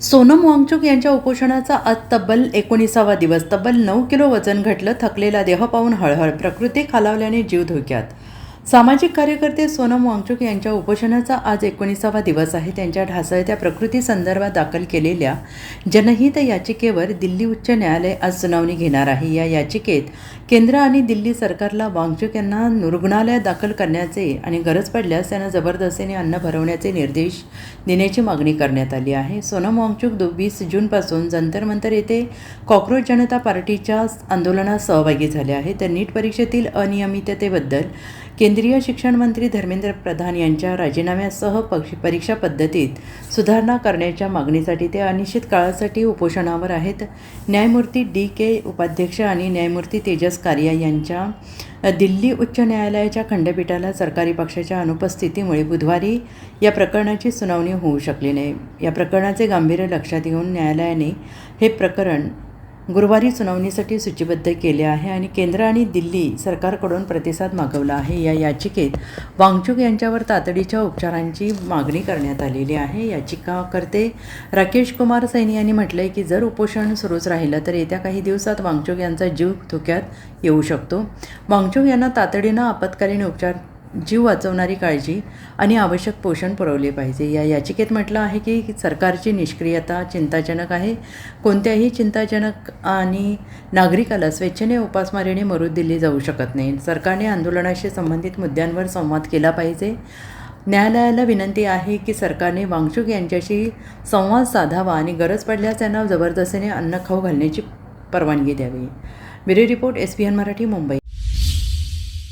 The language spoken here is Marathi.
सोनम वांगचुक यांच्या उपोषणाचा आज तब्बल 19वा दिवस. तब्बल 9 किलो वजन घटलं. थकलेला देह पाहून हळहळ. प्रकृती खालावल्याने जीव धोक्यात. सामाजिक कार्यकर्ते सोनम वांगचुक यांच्या उपोषणाचा आज 19वा दिवस आहे. त्यांच्या ढासळत्या प्रकृतीसंदर्भात दाखल केलेल्या जनहित याचिकेवर दिल्ली उच्च न्यायालय आज सुनावणी घेणार आहे. या याचिकेत केंद्र आणि दिल्ली सरकारला वांगचुक यांना रुग्णालयात दाखल करण्याचे आणि गरज पडल्यास त्यांना जबरदस्तीने अन्न भरवण्याचे निर्देश देण्याची मागणी करण्यात आली आहे. सोनम वांगचुक 20 जूनपासून जंतर मंतर येथे कॉक्रोच जनता पार्टीच्या आंदोलनात सहभागी झाले आहेत. तर नीट परीक्षेतील अनियमिततेबद्दल केंद्रीय शिक्षण मंत्री धर्मेंद्र प्रधान यांच्या राजीनाम्यासह परीक्षा पद्धतीत सुधारणा करण्याच्या मागणीसाठी ते अनिश्चित काळासाठी उपोषणावर आहेत. न्यायमूर्ती DK उपाध्यक्ष आणि न्यायमूर्ती तेजस कारिया यांच्या दिल्ली उच्च न्यायालयाच्या खंडपीठाला सरकारी पक्षाच्या अनुपस्थितीमुळे बुधवारी या प्रकरणाची सुनावणी होऊ शकली नाही. या प्रकरणाचे गांभीर्य लक्षात घेऊन न्यायालयाने हे प्रकरण गुरुवारी सुनावणीसाठी सूचीबद्ध केले आहे आणि केंद्र आणि दिल्ली सरकारकडून प्रतिसाद मागवला आहे. या याचिकेत वांगचुक यांच्यावर तातडीच्या उपचारांची मागणी करण्यात आलेली आहे. याचिकाकर्ते राकेश कुमार सैनी यांनी म्हटलं आहे की जर उपोषण सुरूच राहिलं तर येत्या काही दिवसात वांगचुक यांचा जीव धोक्यात येऊ शकतो. वांगचुक यांना तातडीनं आपत्कालीन उपचार, जीव वाचवणारी काळजी आणि आवश्यक पोषण पुरवले पाहिजे. या याचिकेत म्हटलं आहे की सरकारची निष्क्रियता चिंताजनक आहे. कोणत्याही चिंताजनक आणि नागरिकाला स्वेच्छेने उपासमारीने मरू दिली जाऊ शकत नाही. सरकारने आंदोलनाशी संबंधित मुद्द्यांवर संवाद केला पाहिजे. न्यायालयाला विनंती आहे की सरकारने वांगचुक यांच्याशी संवाद साधावा आणि गरज पडल्यास त्यांना जबरदस्तीने अन्न खाऊ घालण्याची परवानगी द्यावी. Bureau report SBN Marathi, Mumbai.